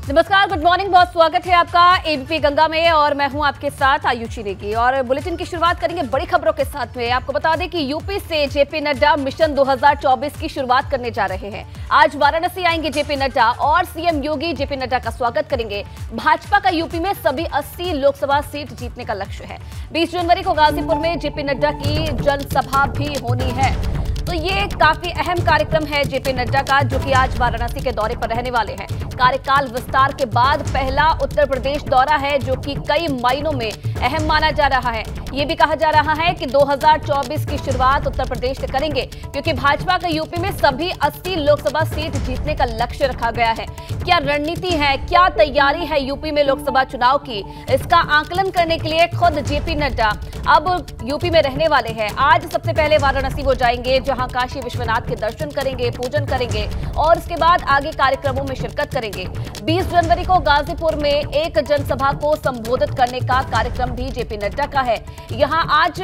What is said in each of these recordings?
नमस्कार, good morning, बहुत स्वागत है आपका एबीपी गंगा में और मैं हूं आपके साथ आयुषी नेगी। और बुलेटिन की शुरुआत करेंगे बड़ी खबरों के साथ में। आपको बता दें कि यूपी से जेपी नड्डा मिशन 2024 की शुरुआत करने जा रहे हैं। आज वाराणसी आएंगे जेपी नड्डा और सीएम योगी जेपी नड्डा का स्वागत करेंगे। भाजपा का यूपी में सभी 80 लोकसभा सीट जीतने का लक्ष्य है। 20 जनवरी को गाजीपुर में जेपी नड्डा की जनसभा भी होनी है। तो ये काफी अहम कार्यक्रम है जेपी नड्डा का, जो कि आज वाराणसी के दौरे पर रहने वाले हैं। कार्यकाल विस्तार के बाद पहला उत्तर प्रदेश दौरा है, जो कि कई मायनों में अहम माना जा रहा है। ये भी कहा जा रहा है कि 2024 की शुरुआत उत्तर प्रदेश से करेंगे, क्योंकि भाजपा का यूपी में सभी 80 लोकसभा सीट जीतने का लक्ष्य रखा गया है। क्या रणनीति है, क्या तैयारी है यूपी में लोकसभा चुनाव की, इसका आकलन करने के लिए खुद जेपी नड्डा अब यूपी में रहने वाले हैं। आज सबसे पहले वाराणसी वो जाएंगे, जहां काशी विश्वनाथ के दर्शन करेंगे, पूजन करेंगे और उसके बाद आगे कार्यक्रमों में शिरकत करेंगे। 20 जनवरी को गाजीपुर में एक जनसभा को संबोधित करने का कार्यक्रम भी जेपी नड्डा का है। यहां आज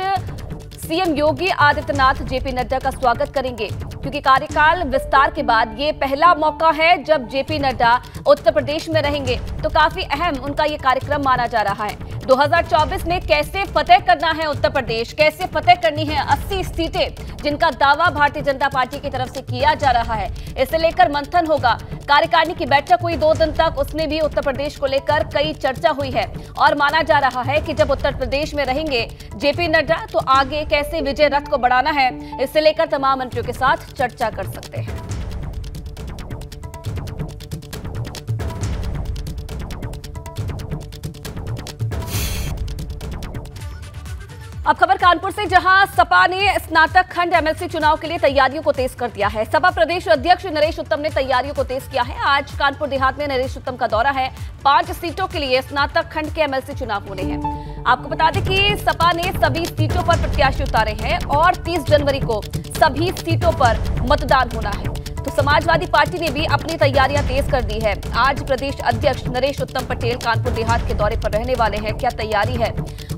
सीएम योगी आदित्यनाथ जेपी नड्डा का स्वागत करेंगे, क्योंकि कार्यकाल विस्तार के बाद ये पहला मौका है जब जेपी नड्डा उत्तर प्रदेश में रहेंगे। तो काफी अहम उनका ये कार्यक्रम माना जा रहा है। 2024 में कैसे फतेह करना है उत्तर प्रदेश, कैसे फतेह करनी है 80 सीटें, जिनका दावा भारतीय जनता पार्टी की तरफ से किया जा रहा है, इसे लेकर मंथन होगा। कार्यकारिणी की बैठक हुई 2 दिन तक, उसमें भी उत्तर प्रदेश को लेकर कई चर्चा हुई है और माना जा रहा है कि जब उत्तर प्रदेश में रहेंगे जेपी नड्डा, तो आगे कैसे विजय रथ को बढ़ाना है, इससे लेकर तमाम मंत्रियों के साथ चर्चा कर सकते हैं। अब खबर कानपुर से, जहां सपा ने स्नातक खंड एमएलसी चुनाव के लिए तैयारियों को तेज कर दिया है। सपा प्रदेश अध्यक्ष नरेश उत्तम ने तैयारियों को तेज किया है। आज कानपुर देहात में नरेश उत्तम का दौरा है। 5 सीटों के लिए स्नातक खंड के एमएलसी चुनाव होने हैं। आपको बता दें कि सपा ने सभी सीटों पर प्रत्याशी उतारे हैं और 30 जनवरी को सभी सीटों पर मतदान होना है। तो समाजवादी पार्टी ने भी अपनी तैयारियां तेज कर दी है। आज प्रदेश अध्यक्ष नरेश उत्तम पटेल कानपुर देहात के दौरे पर रहने वाले हैं। क्या तैयारी है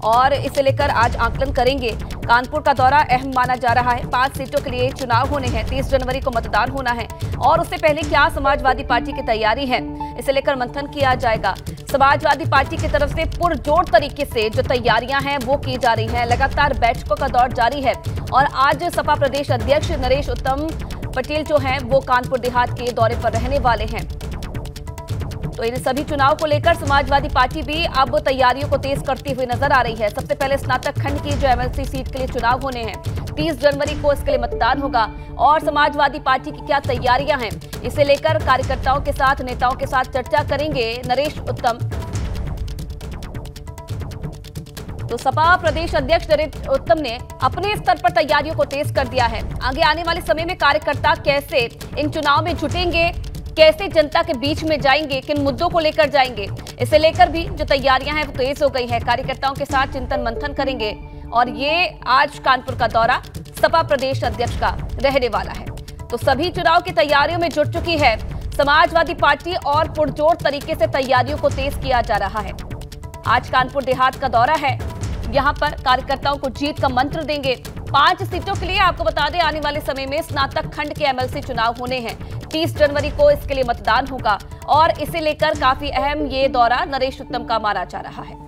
और इसे लेकर आज आकलन करेंगे। कानपुर का दौरा अहम माना जा रहा है। 5 सीटों के लिए चुनाव होने हैं, 30 जनवरी को मतदान होना है और उससे पहले क्या समाजवादी पार्टी की तैयारी है, इसे लेकर मंथन किया जाएगा। समाजवादी पार्टी की तरफ से पुरजोर तरीके से जो तैयारियां हैं वो की जा रही हैं। लगातार बैठकों का दौर जारी है और आज सपा प्रदेश अध्यक्ष नरेश उत्तम पटेल जो हैं वो कानपुर देहात के दौरे पर रहने वाले हैं। तो इन सभी चुनाव को लेकर समाजवादी पार्टी भी अब तैयारियों को तेज करती हुई नजर आ रही है। सबसे पहले स्नातक खंड की जो एमएलसी सीट के लिए चुनाव होने हैं, 30 जनवरी को इसके लिए मतदान होगा और समाजवादी पार्टी की क्या तैयारियां हैं, इसे लेकर कार्यकर्ताओं के साथ, नेताओं के साथ चर्चा करेंगे नरेश उत्तम। तो सपा प्रदेश अध्यक्ष नरेश उत्तम ने अपने स्तर पर तैयारियों को तेज कर दिया है। आगे आने वाले समय में कार्यकर्ता कैसे इन चुनाव में जुटेंगे, कैसे जनता के बीच में जाएंगे, किन मुद्दों को लेकर जाएंगे, इसे लेकर भी जो तैयारियां हैं वो तेज हो गई है। कार्यकर्ताओं के साथ चिंतन मंथन करेंगे और ये आज कानपुर का दौरा सपा प्रदेश अध्यक्ष का रहने वाला है। तो सभी चुनाव की तैयारियों में जुट चुकी है समाजवादी पार्टी और पुरजोर तरीके से तैयारियों को तेज किया जा रहा है। आज कानपुर देहात का दौरा है, यहां पर कार्यकर्ताओं को जीत का मंत्र देंगे। 5 सीटों के लिए आपको बता दें आने वाले समय में स्नातक खंड के एमएलसी चुनाव होने हैं। 30 जनवरी को इसके लिए मतदान होगा और इसे लेकर काफी अहम ये दौरा नरेश उत्तम का माना जा रहा है।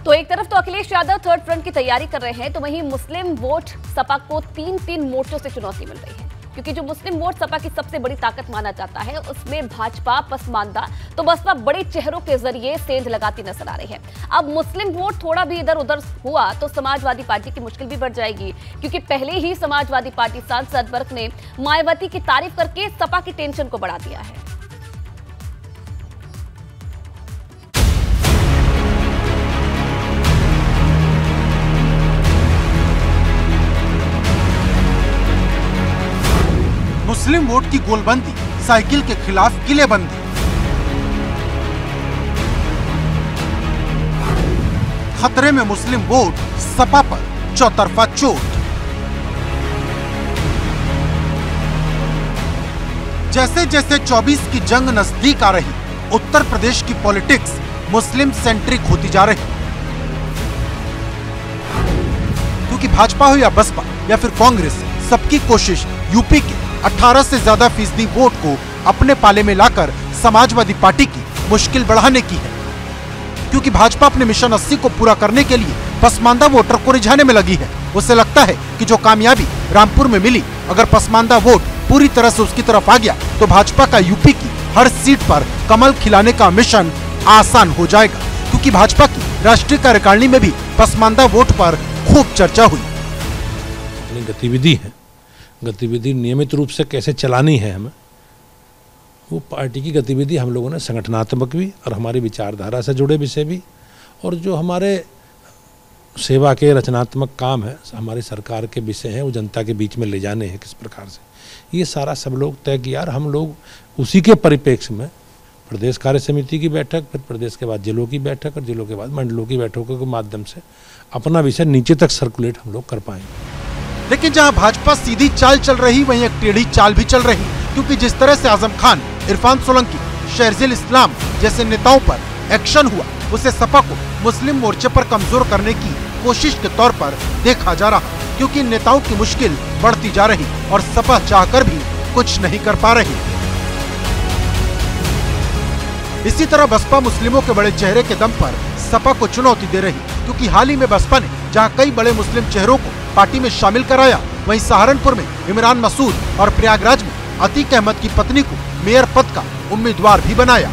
तो एक तरफ तो अखिलेश यादव थर्ड फ्रंट की तैयारी कर रहे हैं, तो वहीं मुस्लिम वोट सपा को 3 मोर्चों से चुनौती मिल रही है, क्योंकि जो मुस्लिम वोट सपा की सबसे बड़ी ताकत माना जाता है, उसमें भाजपा पसमानदा तो बसपा बड़े चेहरों के जरिए सेंध लगाती नजर आ रही है। अब मुस्लिम वोट थोड़ा भी इधर उधर हुआ तो समाजवादी पार्टी की मुश्किल भी बढ़ जाएगी, क्योंकि पहले ही समाजवादी पार्टी सांसद वर्ग ने मायावती की तारीफ करके सपा की टेंशन को बढ़ा दिया है। मुस्लिम वोट की गोलबंदी, साइकिल के खिलाफ किलेबंदी। खतरे में मुस्लिम वोट, सपा पर चौतरफा चोट। जैसे जैसे 24 की जंग नजदीक आ रही, उत्तर प्रदेश की पॉलिटिक्स मुस्लिम सेंट्रिक होती जा रही, क्योंकि भाजपा हो या बसपा या फिर कांग्रेस, सबकी कोशिश यूपी के 18 से ज्यादा फीसदी वोट को अपने पाले में लाकर समाजवादी पार्टी की मुश्किल बढ़ाने की है। क्योंकि भाजपा अपने मिशन 80 को पूरा करने के लिए पसमानदा वोटर को रिझाने में लगी है। उसे लगता है कि जो कामयाबी रामपुर में मिली, अगर पसमानदा वोट पूरी तरह से उसकी तरफ आ गया तो भाजपा का यूपी की हर सीट पर कमल खिलाने का मिशन आसान हो जाएगा। क्योंकि भाजपा की राष्ट्रीय कार्यकारिणी में भी पसमानदा वोट पर खूब चर्चा हुई। गतिविधि नियमित रूप से कैसे चलानी है हमें, वो पार्टी की गतिविधि हम लोगों ने संगठनात्मक भी और हमारी विचारधारा से जुड़े विषय भी, और जो हमारे सेवा के रचनात्मक काम है, हमारी सरकार के विषय हैं, वो जनता के बीच में ले जाने हैं किस प्रकार से, ये सारा सब लोग तय किया। और हम लोग उसी के परिप्रेक्ष्य में प्रदेश कार्य समिति की बैठक, फिर प्रदेश के बाद जिलों की बैठक और जिलों के बाद मंडलों की बैठकों के माध्यम से अपना विषय नीचे तक सर्कुलेट हम लोग कर पाएंगे। लेकिन जहां भाजपा सीधी चाल चल रही, वहीं एक टेढ़ी चाल भी चल रही। क्योंकि जिस तरह से आजम खान, इरफान सोलंकी, शहरजिल इस्लाम जैसे नेताओं पर एक्शन हुआ, उसे सपा को मुस्लिम मोर्चे पर कमजोर करने की कोशिश के तौर पर देखा जा रहा। क्योंकि इन नेताओं की मुश्किल बढ़ती जा रही और सपा चाहकर भी कुछ नहीं कर पा रही। इसी तरह बसपा मुस्लिमों के बड़े चेहरे के दम पर सपा को चुनौती दे रही। क्योंकि हाल ही में बसपा ने जहां कई बड़े मुस्लिम चेहरों को पार्टी में शामिल कराया, वहीं सहारनपुर में इमरान मसूद और प्रयागराज में अतीक अहमद की पत्नी को मेयर पद का उम्मीदवार भी बनाया।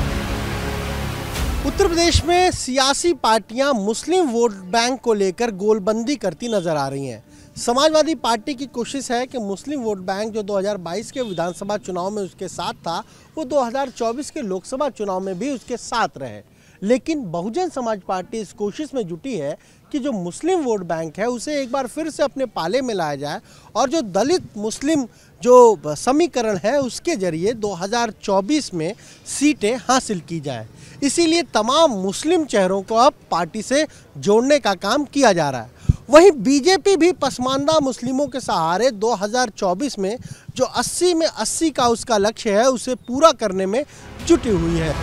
उत्तर प्रदेश में सियासी पार्टियां मुस्लिम वोट बैंक को लेकर गोलबंदी करती नजर आ रही हैं। समाजवादी पार्टी की कोशिश है कि मुस्लिम वोट बैंक जो 2022 के विधानसभा चुनाव में उसके साथ था, वो 2024 के लोकसभा चुनाव में भी उसके साथ रहे। लेकिन बहुजन समाज पार्टी इस कोशिश में जुटी है कि जो मुस्लिम वोट बैंक है उसे एक बार फिर से अपने पाले में लाया जाए और जो दलित मुस्लिम जो समीकरण है उसके जरिए 2024 में सीटें हासिल की जाए। इसीलिए तमाम मुस्लिम चेहरों को अब पार्टी से जोड़ने का काम किया जा रहा है। वहीं बीजेपी भी पसमानदा मुस्लिमों के सहारे 2024 में जो 80 में 80 का उसका लक्ष्य है उसे पूरा करने में जुटी हुई है।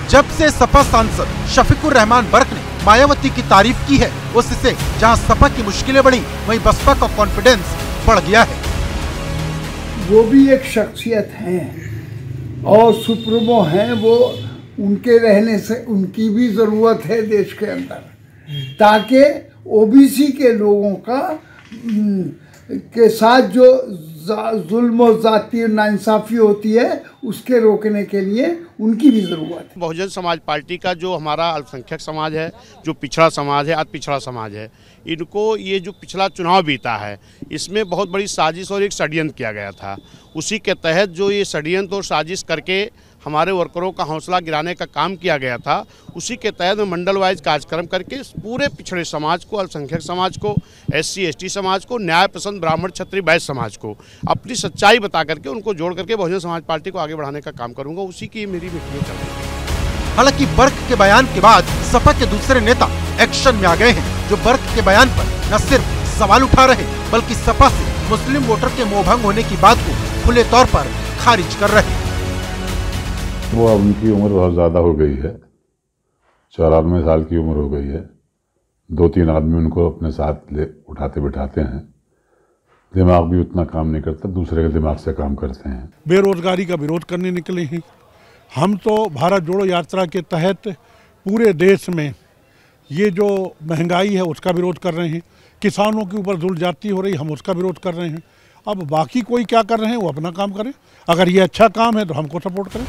जब से सपा सांसद शफीकुर रहमान बर्क ने मायावती की तारीफ की है, उससे जहां सपा की मुश्किलें बढ़ी, वहीं बसपा का कॉन्फिडेंस बढ़ गया है। वो भी एक शख्सियत हैं और सुप्रीमो हैं, वो उनके रहने से उनकी भी ज़रूरत है देश के अंदर, ताकि ओबीसी के लोगों का के साथ जो जुल्म और जाती नाइंसाफ़ी होती है उसके रोकने के लिए उनकी भी ज़रूरत है। बहुजन समाज पार्टी का जो हमारा अल्पसंख्यक समाज है, जो पिछड़ा समाज है, अति पिछड़ा समाज है, इनको ये जो पिछला चुनाव बीता है इसमें बहुत बड़ी साजिश और एक षड्यंत्र किया गया था। उसी के तहत जो ये षड्यंत्र और साजिश करके हमारे वर्करों का हौसला गिराने का काम किया गया था, उसी के तहत मंडल वाइज कार्यक्रम करके पूरे पिछड़े समाज को, अल्पसंख्यक समाज को, SC ST समाज को, न्याय पसंद ब्राह्मण क्षत्रिय वैश्य समाज को अपनी सच्चाई बता करके उनको जोड़ करके बहुजन समाज पार्टी को आगे बढ़ाने का काम करूंगा। उसी की मेरी मीटिंग चल रही है। हालांकि बर्क के बयान के बाद सपा के दूसरे नेता एक्शन में आ गए हैं, जो बर्क के बयान पर न सिर्फ सवाल उठा रहे बल्कि सपा से मुस्लिम वोटर के मोहभंग होने की बात को खुले तौर पर खारिज कर रहे। वो अब उनकी उम्र बहुत ज़्यादा हो गई है, 94 साल की उम्र हो गई है। 2-3 आदमी उनको अपने साथ ले उठाते बिठाते हैं, दिमाग भी उतना काम नहीं करता, दूसरे के दिमाग से काम करते हैं। बेरोजगारी का विरोध करने निकले हैं हम। तो भारत जोड़ो यात्रा के तहत पूरे देश में ये जो महंगाई है उसका विरोध कर रहे हैं, किसानों के ऊपर जुल्म जाती हो रही, हम उसका विरोध कर रहे हैं। अब बाकी कोई क्या कर रहे हैं वो अपना काम करें, अगर ये अच्छा काम है तो हमको सपोर्ट करें।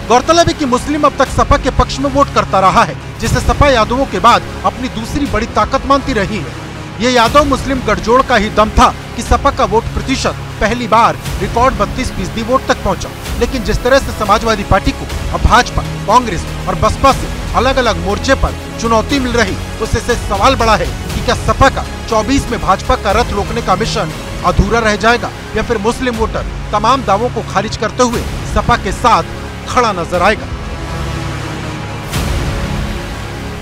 गौरतलब है कि मुस्लिम अब तक सपा के पक्ष में वोट करता रहा है, जिसे सपा यादवों के बाद अपनी दूसरी बड़ी ताकत मानती रही है। ये यादव मुस्लिम गठजोड़ का ही दम था कि सपा का वोट प्रतिशत पहली बार रिकॉर्ड 32% वोट तक पहुंचा। लेकिन जिस तरह से समाजवादी पार्टी को अब भाजपा, कांग्रेस और बसपा से अलग अलग मोर्चे पर चुनौती मिल रही, उससे सवाल बड़ा है कि क्या सपा का 24 में भाजपा का रथ रोकने का मिशन अधूरा रह जाएगा, या फिर मुस्लिम वोटर तमाम दावों को खारिज करते हुए सपा के साथ खड़ा नजर आएगा।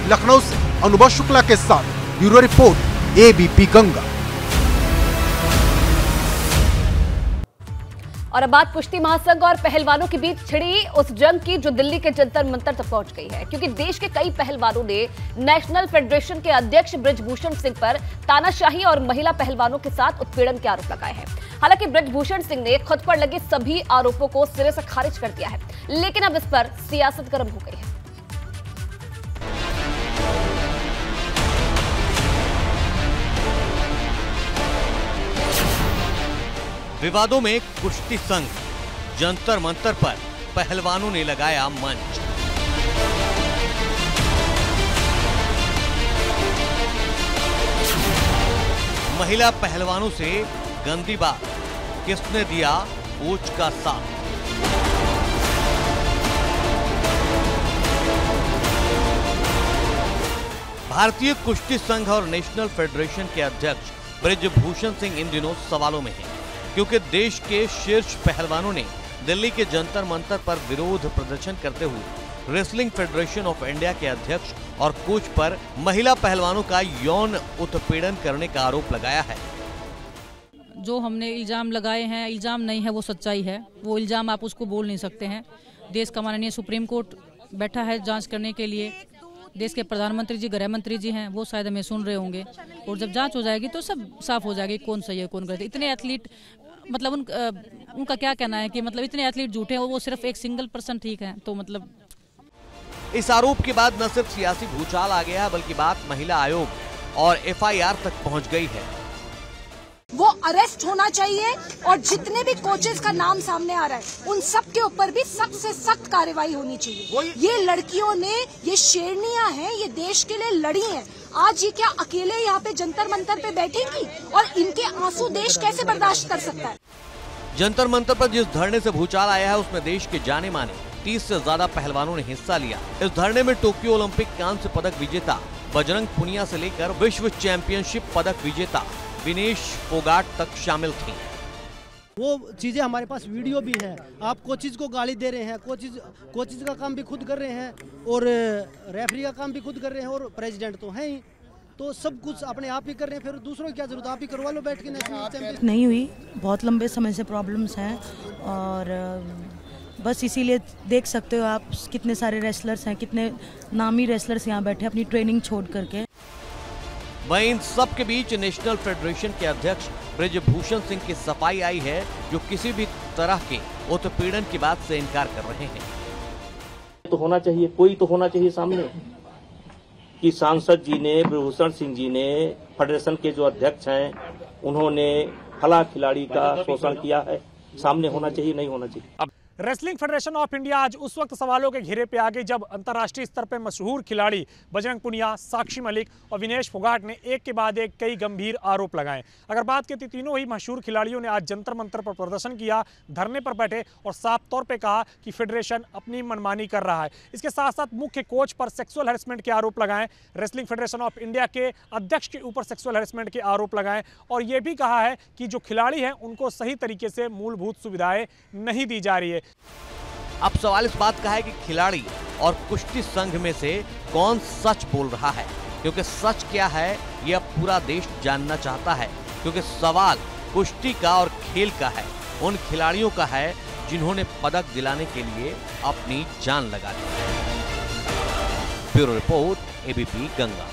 लखनऊ से अनुभव शुक्ला के साथ ब्यूरो रिपोर्ट, ABP गंगा। और अब बात कुश्ती महासंघ और पहलवानों के बीच छिड़ी उस जंग की जो दिल्ली के जंतर मंतर तक पहुंच गई है, क्योंकि देश के कई पहलवानों ने नेशनल फेडरेशन के अध्यक्ष बृजभूषण सिंह पर तानाशाही और महिला पहलवानों के साथ उत्पीड़न के आरोप लगाए हैं। हालांकि बृजभूषण सिंह ने खुद पर लगे सभी आरोपों को सिरे से खारिज कर दिया है, लेकिन अब इस पर सियासत गर्म हो गई है। विवादों में कुश्ती संघ, जंतर मंतर पर पहलवानों ने लगाया मंच। महिला पहलवानों से गंदी बात, किसने दिया कोच का साथ। भारतीय कुश्ती संघ और नेशनल फेडरेशन के अध्यक्ष बृजभूषण सिंह इन दिनों सवालों में हैं, क्योंकि देश के शीर्ष पहलवानों ने दिल्ली के जंतर मंतर पर विरोध प्रदर्शन करते हुए रेसलिंग फेडरेशन ऑफ इंडिया के अध्यक्ष और कोच पर महिला पहलवानों का यौन उत्पीड़न करने का आरोप लगाया है। जो हमने इल्जाम लगाए हैं, इल्जाम नहीं है, वो सच्चाई है। वो इल्जाम आप उसको बोल नहीं सकते हैं। देश का माननीय सुप्रीम कोर्ट बैठा है जांच करने के लिए। देश के प्रधानमंत्री जी, गृह मंत्री जी हैं, वो शायद हमें सुन रहे होंगे, और जब जांच हो जाएगी तो सब साफ हो जाएगी कौन सही है कौन गलत है। इतने एथलीट, मतलब उनका क्या कहना है कि मतलब इतने एथलीट झूठे हैं और वो सिर्फ एक सिंगल पर्सन ठीक है, तो मतलब। इस आरोप के बाद न सिर्फ सियासी भूचाल आ गया है, बल्कि बात महिला आयोग और FIR तक पहुंच गई है। वो अरेस्ट होना चाहिए और जितने भी कोचेस का नाम सामने आ रहा है उन सब के ऊपर भी सख्त से सख्त कार्रवाई होनी चाहिए। ये लड़कियों ने, ये शेरनियां हैं, ये देश के लिए लड़ी हैं। आज ये क्या अकेले यहाँ पे जंतर मंतर पे बैठेंगी? और इनके आंसू देश कैसे बर्दाश्त कर सकता है? जंतर मंतर पर जिस धरने से भूचाल आया है उसमें देश के जाने माने 30 से ज्यादा पहलवानों ने हिस्सा लिया। इस धरने में टोक्यो ओलंपिक कांस्य पदक विजेता बजरंग पुनिया से लेकर विश्व चैंपियनशिप पदक विजेता विनेश फोगाट तक शामिल थी। वो चीजें हमारे पास वीडियो भी है। आप कोचिज को गाली दे रहे हैं, कोचिज का काम भी खुद कर रहे हैं और रेफरी का काम भी खुद कर रहे हैं और प्रेसिडेंट तो है ही, तो सब कुछ अपने आप ही कर रहे हैं। फिर दूसरों की क्या जरूरत, आप ही करवा लो बैठ के। नेशनल चैंपियन नहीं हुई, बहुत लंबे समय से प्रॉब्लम्स हैं और बस इसीलिए देख सकते हो आप कितने सारे रेसलर्स हैं, कितने नामी रेसलर्स यहाँ बैठे अपनी ट्रेनिंग छोड़ करके। वहीं इन सब के बीच नेशनल फेडरेशन के अध्यक्ष बृजभूषण सिंह की सफाई आई है, जो किसी भी तरह के उत्पीड़न की बात से इनकार कर रहे हैं। तो होना चाहिए, कोई तो होना चाहिए सामने कि सांसद जी ने, बृजभूषण सिंह जी ने, फेडरेशन के जो अध्यक्ष हैं, उन्होंने फला खिलाड़ी का शोषण किया है, सामने होना चाहिए, नहीं होना चाहिए। रेसलिंग फेडरेशन ऑफ इंडिया आज उस वक्त सवालों के घेरे पे आ गई जब अंतर्राष्ट्रीय स्तर पर मशहूर खिलाड़ी बजरंग पुनिया, साक्षी मलिक और विनेश फोगाट ने एक के बाद एक कई गंभीर आरोप लगाए। अगर बात की तो तीनों ही मशहूर खिलाड़ियों ने आज जंतर मंतर पर प्रदर्शन किया, धरने पर बैठे और साफ तौर पे कहा कि फेडरेशन अपनी मनमानी कर रहा है। इसके साथ साथ मुख्य कोच पर सेक्सुअल हैरेसमेंट के आरोप लगाए, रेसलिंग फेडरेशन ऑफ इंडिया के अध्यक्ष के ऊपर सेक्सुअल हैरेसमेंट के आरोप लगाए और ये भी कहा है कि जो खिलाड़ी हैं उनको सही तरीके से मूलभूत सुविधाएं नहीं दी जा रही है। अब सवाल इस बात का है कि खिलाड़ी और कुश्ती संघ में से कौन सच बोल रहा है, क्योंकि सच क्या है यह पूरा देश जानना चाहता है, क्योंकि सवाल कुश्ती का और खेल का है, उन खिलाड़ियों का है जिन्होंने पदक दिलाने के लिए अपनी जान लगा दी। ब्यूरो रिपोर्ट, ABP गंगा।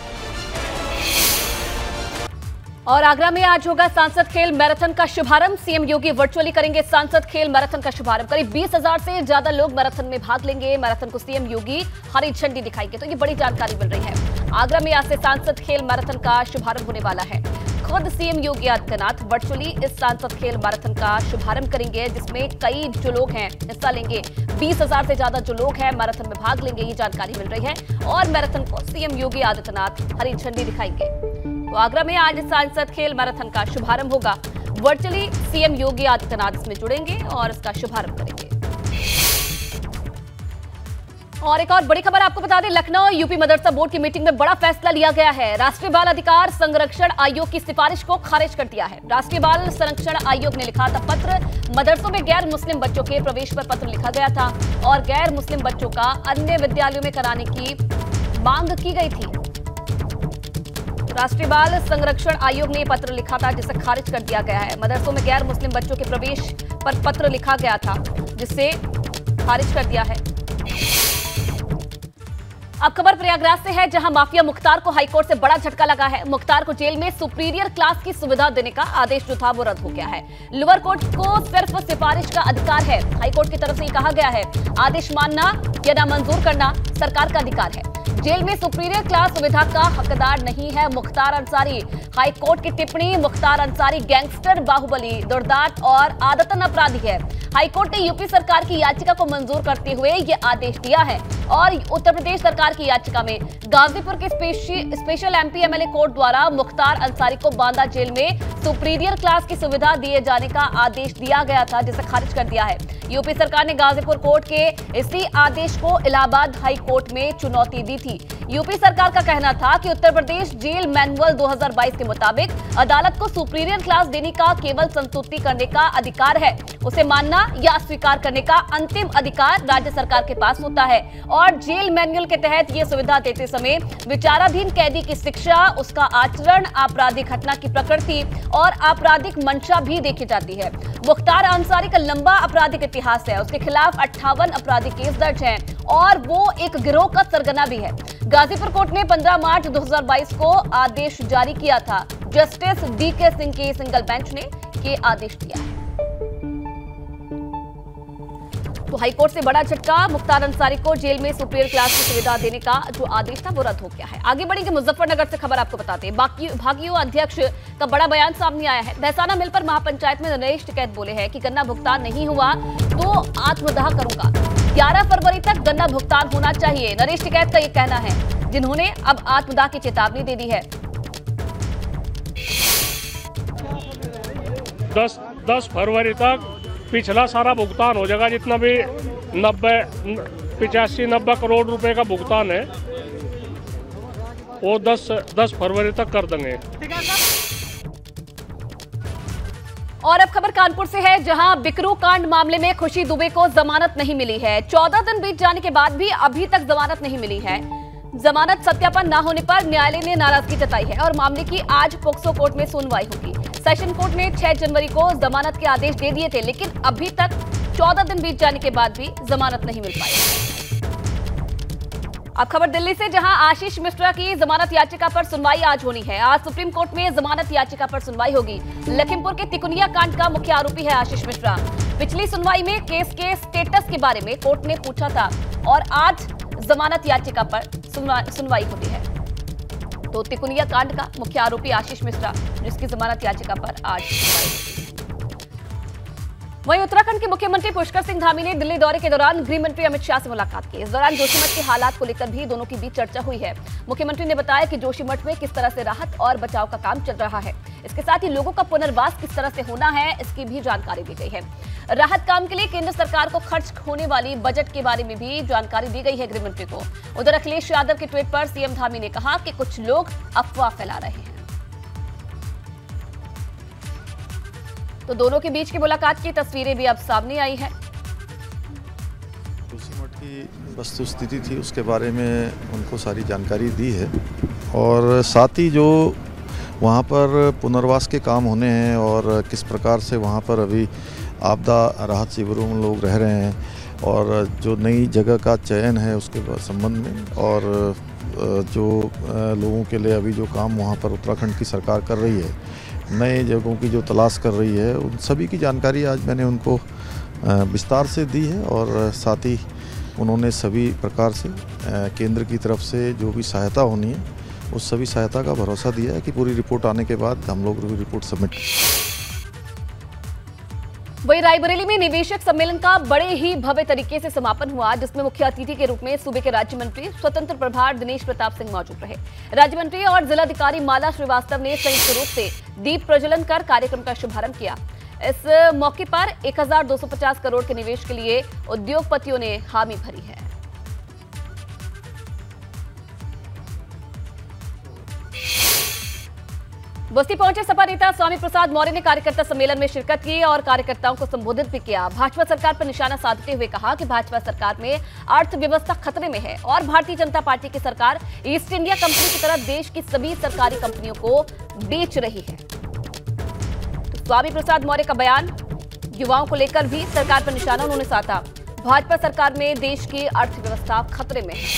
और आगरा में आज होगा सांसद खेल मैराथन का शुभारंभ। सीएम योगी वर्चुअली करेंगे सांसद खेल मैराथन का शुभारंभ। करीब 20,000 से ज्यादा लोग मैराथन में भाग लेंगे। मैराथन को सीएम योगी हरी झंडी दिखाएंगे, तो ये बड़ी जानकारी मिल रही है। आगरा में आज से सांसद खेल मैराथन का शुभारंभ होने वाला है। खुद सीएम योगी आदित्यनाथ वर्चुअली इस सांसद खेल मैराथन का शुभारंभ करेंगे, जिसमें कई जो लोग हैं हिस्सा लेंगे। 20,000 से ज्यादा जो लोग हैं मैराथन में भाग लेंगे, ये जानकारी मिल रही है। और मैराथन को सीएम योगी आदित्यनाथ हरी झंडी दिखाएंगे। तो आगरा में आज सांसद खेल मैराथन का शुभारंभ होगा। वर्चुअली सीएम योगी आदित्यनाथ इसमें जुड़ेंगे और इसका शुभारंभ करेंगे। और एक और बड़ी खबर आपको बता दें, लखनऊ यूपी मदरसा बोर्ड की मीटिंग में बड़ा फैसला लिया गया है। राष्ट्रीय बाल अधिकार संरक्षण आयोग की सिफारिश को खारिज कर दिया है। राष्ट्रीय बाल संरक्षण आयोग ने लिखा था पत्र, मदरसों में गैर मुस्लिम बच्चों के प्रवेश पर पत्र लिखा गया था और गैर मुस्लिम बच्चों का अन्य विद्यालयों में कराने की मांग की गई थी। राष्ट्रीय बाल संरक्षण आयोग ने पत्र लिखा था जिसे खारिज कर दिया गया है। मदरसों में गैर मुस्लिम बच्चों के प्रवेश पर पत्र लिखा गया था जिसे खारिज कर दिया है। अब खबर प्रयागराज से है, जहां माफिया मुख्तार को हाईकोर्ट से बड़ा झटका लगा है। मुख्तार को जेल में सुपीरियर क्लास की सुविधा देने का आदेश जो था वो रद्द हो गया है। लोअर कोर्ट को सिर्फ सिफारिश का अधिकार है। हाईकोर्ट की तरफ से कहा गया है आदेश मानना या नामंजूर करना सरकार का अधिकार है। जेल में सुपीरियर क्लास सुविधा का हकदार नहीं है मुख्तार अंसारी। हाईकोर्ट की टिप्पणी, मुख्तार अंसारी गैंगस्टर, बाहुबली, दुर्दांत और आदतन अपराधी है। हाईकोर्ट ने यूपी सरकार की याचिका को मंजूर करते हुए यह आदेश दिया है और उत्तर प्रदेश सरकार की याचिका में गाजीपुर के स्पेशल एमपी एमएलए कोर्ट द्वारा मुख्तार अंसारी को बांदा जेल में सुपीरियर क्लास की सुविधा दिए जाने का आदेश दिया गया था जिसे खारिज कर दिया है। यूपी सरकार ने गाजीपुर कोर्ट के इसी आदेश को इलाहाबाद हाई कोर्ट में चुनौती दी थी। यूपी सरकार का कहना था कि उत्तर प्रदेश जेल मैनुअल 2022 के मुताबिक अदालत को सुपीरियर क्लास देने का केवल संतुष्टि करने का अधिकार है। उसे मानना या अस्वीकार करने का अंतिम अधिकार राज्य सरकार के पास होता है और जेल मैनुअल के तहत ये सुविधा देते समय विचाराधीन कैदी की शिक्षा, उसका आचरण, आपराधिक घटना की प्रकृति और आपराधिक मंशा भी देखी जाती है। मुख्तार अंसारी का लंबा आपराधिक इतिहास है। उसके खिलाफ 58 आपराधिक केस दर्ज हैं और वो एक गिरोह का सरगना भी है। गाजीपुर कोर्ट ने 15 मार्च 2022 को आदेश जारी किया था। जस्टिस डीके सिंह की सिंगल बेंच ने ये आदेश दिया है। तो हाईकोर्ट से बड़ा झटका, मुख्तार अंसारी को जेल में सुपीरियर क्लास की सुविधा देने का जो आदेश था वो रद्द हो गया है। आगे बढ़ेंगे, मुजफ्फरनगर से खबर आपको बताते हैं। भाकियू अध्यक्ष का बड़ा बयान सामने आया है। दहसाना मिल पर महापंचायत में नरेश टिकैत बोले हैं कि गन्ना भुगतान नहीं हुआ तो आत्मदाह करूंगा। 11 फरवरी तक गन्ना भुगतान होना चाहिए, नरेश टिकैत का ये कहना है, जिन्होंने अब आत्मदाह की चेतावनी दे दी है। 10 फरवरी तक पिछला सारा भुगतान हो जाएगा, जितना भी 85-90 करोड़ रुपए का भुगतान है वो 10 फरवरी तक कर देंगे। और अब खबर कानपुर से है, जहां बिकरू कांड मामले में खुशी दुबे को जमानत नहीं मिली है। 14 दिन बीत जाने के बाद भी अभी तक जमानत नहीं मिली है। जमानत सत्यापन न होने पर न्यायालय ने नाराजगी जताई है और मामले की आज पोक्सो कोर्ट में सुनवाई होगी। सेशन कोर्ट ने 6 जनवरी को जमानत के आदेश दे दिए थे, लेकिन अभी तक 14 दिन बीत जाने के बाद भी जमानत नहीं मिल पाई। अब खबर दिल्ली से, जहां आशीष मिश्रा की जमानत याचिका पर सुनवाई आज होनी है। आज सुप्रीम कोर्ट में जमानत याचिका पर सुनवाई होगी। लखीमपुर के तिकुनिया कांड का मुख्य आरोपी है आशीष मिश्रा। पिछली सुनवाई में केस के स्टेटस के बारे में कोर्ट ने पूछा था और आज जमानत याचिका पर सुनवाई होती है। तो तिकुनिया कांड का मुख्य आरोपी आशीष मिश्रा, जिसकी जमानत याचिका पर आज सुनवाई होती है। वहीं उत्तराखंड के मुख्यमंत्री पुष्कर सिंह धामी ने दिल्ली दौरे के दौरान गृह मंत्री अमित शाह से मुलाकात की। इस दौरान जोशीमठ के हालात को लेकर भी दोनों के बीच चर्चा हुई है। मुख्यमंत्री ने बताया कि जोशीमठ में किस तरह से राहत और बचाव का काम चल रहा है। इसके साथ ही लोगों का पुनर्वास किस तरह से होना है, इसकी भी जानकारी दी गई है। राहत काम के लिए केंद्र सरकार को खर्च होने वाली बजट के बारे में भी जानकारी दी गई है गृह मंत्री को। उधर अखिलेश यादव के ट्वीट पर सीएम धामी ने कहा कि कुछ लोग अफवाह फैला रहे हैं। तो दोनों के बीच की मुलाकात की तस्वीरें भी अब सामने आई है। जोशीमठ की वस्तुस्थिति थी, उसके बारे में उनको सारी जानकारी दी है और साथ ही जो वहाँ पर पुनर्वास के काम होने हैं और किस प्रकार से वहाँ पर अभी आपदा राहत शिविरों में लोग रह रहे हैं और जो नई जगह का चयन है उसके संबंध में और जो लोगों के लिए अभी जो काम वहाँ पर उत्तराखंड की सरकार कर रही है, नए जगहों की जो तलाश कर रही है, उन सभी की जानकारी आज मैंने उनको विस्तार से दी है और साथ ही उन्होंने सभी प्रकार से केंद्र की तरफ से जो भी सहायता होनी है उस सभी सहायता का भरोसा दिया है कि पूरी रिपोर्ट आने के बाद हम लोग रिपोर्ट सबमिट। वहीं रायबरेली में निवेशक सम्मेलन का बड़े ही भव्य तरीके से समापन हुआ, जिसमें मुख्य अतिथि के रूप में सूबे के राज्य मंत्री स्वतंत्र प्रभार दिनेश प्रताप सिंह मौजूद रहे। राज्य मंत्री और जिलाधिकारी माला श्रीवास्तव ने संयुक्त रूप से दीप प्रज्वलन कर कार्यक्रम का शुभारंभ किया। इस मौके पर 1250 करोड़ के निवेश के लिए उद्योगपतियों ने हामी भरी है। बस्ती पहुंचे सपा नेता स्वामी प्रसाद मौर्य ने कार्यकर्ता सम्मेलन में शिरकत की और कार्यकर्ताओं को संबोधित भी किया। भाजपा सरकार पर निशाना साधते हुए कहा कि भाजपा सरकार में अर्थव्यवस्था खतरे में है और भारतीय जनता पार्टी की सरकार ईस्ट इंडिया कंपनी की तरह देश की सभी सरकारी कंपनियों को बेच रही है। तो स्वामी प्रसाद मौर्य का बयान, युवाओं को लेकर भी सरकार पर निशाना उन्होंने साधा। भाजपा सरकार में देश की अर्थव्यवस्था खतरे में है।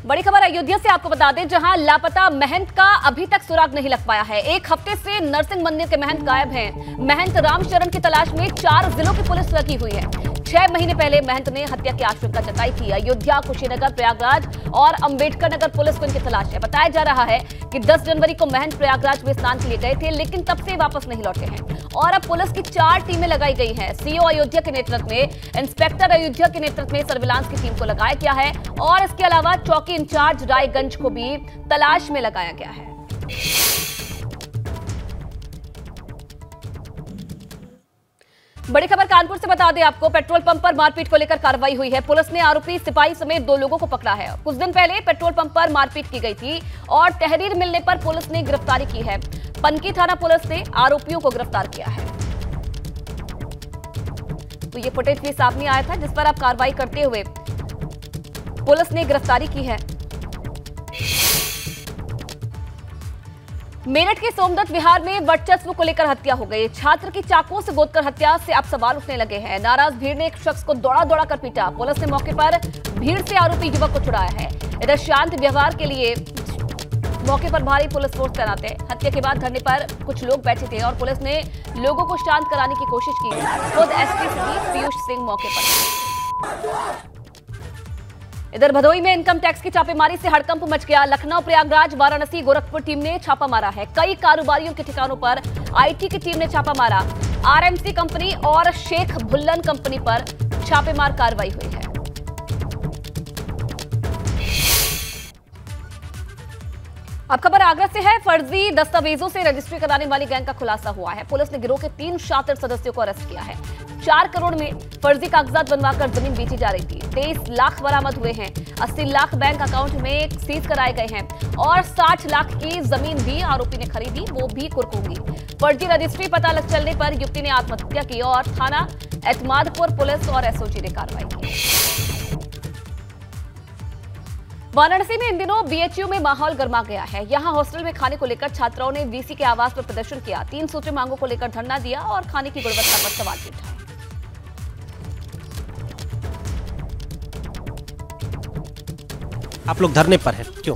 बड़ी खबर अयोध्या से आपको बता दें, जहां लापता महंत का अभी तक सुराग नहीं लग पाया है। एक हफ्ते से नरसिंह मंदिर के महंत गायब हैं। महंत रामशरण की तलाश में 4 जिलों की पुलिस लगी हुई है। 6 महीने पहले महंत ने हत्या की आशंका जताई थी। अयोध्या, कुशीनगर, प्रयागराज और अंबेडकर नगर पुलिस को इनकी तलाश है। बताया जा रहा है कि 10 जनवरी को महंत प्रयागराज में स्नान के लिए गए थे, लेकिन तब से वापस नहीं लौटे हैं और अब पुलिस की 4 टीमें लगाई गई हैं। सीओ अयोध्या के नेतृत्व में, इंस्पेक्टर अयोध्या के नेतृत्व में सर्विलांस की टीम को लगाया गया है और इसके अलावा चौकी इंचार्ज रायगंज को भी तलाश में लगाया गया है। बड़ी खबर कानपुर से बता दें आपको, पेट्रोल पंप पर मारपीट को लेकर कार्रवाई हुई है। पुलिस ने आरोपी सिपाही समेत 2 लोगों को पकड़ा है। कुछ दिन पहले पेट्रोल पंप पर मारपीट की गई थी और तहरीर मिलने पर पुलिस ने गिरफ्तारी की है। पनकी थाना पुलिस ने आरोपियों को गिरफ्तार किया है। तो ये फुटेज भी सामने आया था, जिस पर अब कार्रवाई करते हुए पुलिस ने गिरफ्तारी की है। मेरठ के सोमदत्त विहार में वर्चस्व को लेकर हत्या हो गई। छात्र की चाकू से गोदकर हत्या से अब सवाल उठने लगे हैं। नाराज भीड़ ने एक शख्स को दौड़ा कर पीटा। पुलिस ने मौके पर भीड़ से आरोपी युवक को छुड़ाया है। इधर शांत व्यवहार के लिए मौके पर भारी पुलिस फोर्स तैनात है। हत्या के बाद धरने पर कुछ लोग बैठे थे और पुलिस ने लोगों को शांत कराने की कोशिश की। खुद एसपी पीयूष सिंह मौके पर। इधर भदोही में इनकम टैक्स की छापेमारी से हड़कंप मच गया। लखनऊ, प्रयागराज, वाराणसी, गोरखपुर टीम ने छापा मारा है। कई कारोबारियों के ठिकानों पर आईटी की टीम ने छापा मारा। आरएमसी कंपनी और शेख भुल्लन कंपनी पर छापेमार कार्रवाई हुई है। अब खबर आगरा से है। फर्जी दस्तावेजों से रजिस्ट्री कराने वाली गैंग का खुलासा हुआ है। पुलिस ने गिरोह के 3 शातिर सदस्यों को अरेस्ट किया है। 4 करोड़ में फर्जी कागजात बनवाकर जमीन बेची जा रही थी। 23 लाख बरामद हुए हैं। 80 लाख बैंक अकाउंट में सीज कराए गए हैं और 60 लाख की जमीन भी आरोपी ने खरीदी, वो भी कुरकूंगी। फर्जी रजिस्ट्री पता लग चलने पर युवती ने आत्महत्या की और थाना एतमादपुर पुलिस और एसओजी ने कार्रवाई की। वाराणसी में इन दिनों बीएचयू में माहौल गर्मा गया है। यहां हॉस्टल में खाने को लेकर छात्राओं ने वीसी के आवास पर प्रदर्शन किया। 3 सूत्री मांगों को लेकर धरना दिया और खाने की गुणवत्ता पर सवाल उठाए। आप लोग धरने पर हैं, क्यों?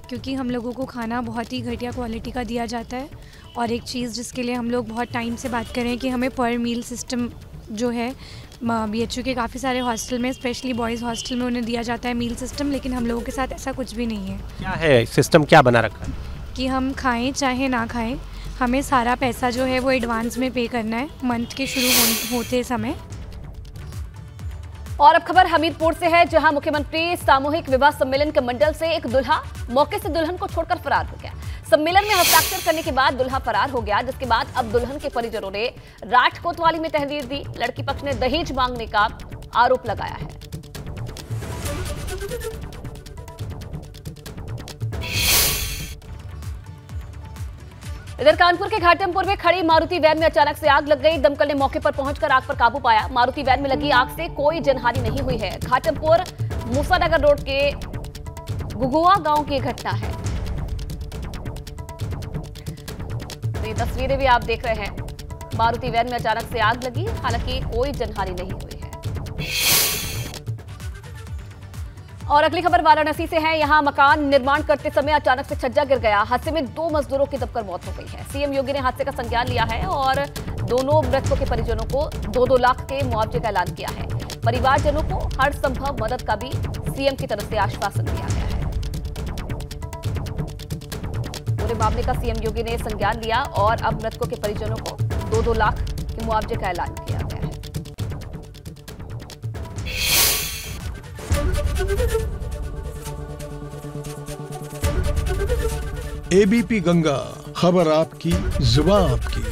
क्योंकि हम लोगों को खाना बहुत ही घटिया क्वालिटी का दिया जाता है और एक चीज़ जिसके लिए हम लोग बहुत टाइम से बात कर रहे हैं कि हमें पर मील सिस्टम जो है बीएचयू के काफ़ी सारे हॉस्टल में, स्पेशली बॉयज़ हॉस्टल में उन्हें दिया जाता है मील सिस्टम, लेकिन हम लोगों के साथ ऐसा कुछ भी नहीं है। क्या है सिस्टम, क्या बना रखा है? कि हम खाएं चाहे ना खाएं, हमें सारा पैसा जो है वो एडवांस में पे करना है मंथ के शुरू होते समय। और अब खबर हमीरपुर से है, जहां मुख्यमंत्री सामूहिक विवाह सम्मेलन के मंडल से एक दुल्हा मौके से दुल्हन को छोड़कर फरार हो गया। सम्मेलन में हस्ताक्षर करने के बाद दुल्हा फरार हो गया, जिसके बाद अब दुल्हन के परिजनों ने राठ कोतवाली में तहरीर दी। लड़की पक्ष ने दहेज मांगने का आरोप लगाया है। इधर कानपुर के घाटमपुर में खड़ी मारुति वैन में अचानक से आग लग गई। दमकल ने मौके पर पहुंचकर आग पर काबू पाया। मारुति वैन में लगी आग से कोई जनहानि नहीं हुई है। घाटमपुर मूसानगर रोड के गुगुआ गांव की घटना है। तो ये तस्वीरें भी आप देख रहे हैं। मारुति वैन में अचानक से आग लगी, हालांकि कोई जनहानि नहीं हुई है। और अगली खबर वाराणसी से है। यहां मकान निर्माण करते समय अचानक से छज्जा गिर गया। हादसे में 2 मजदूरों की दबकर मौत हो गई है। सीएम योगी ने हादसे का संज्ञान लिया है और दोनों मृतकों के परिजनों को 2-2 लाख के मुआवजे का ऐलान किया है। परिवारजनों को हर संभव मदद का भी सीएम की तरफ से आश्वासन दिया गया है। पूरे मामले का सीएम योगी ने संज्ञान लिया और अब मृतकों के परिजनों को 2-2 लाख के मुआवजे का ऐलान किया गया है। एबीपी गंगा, खबर आपकी, जुबान आपकी।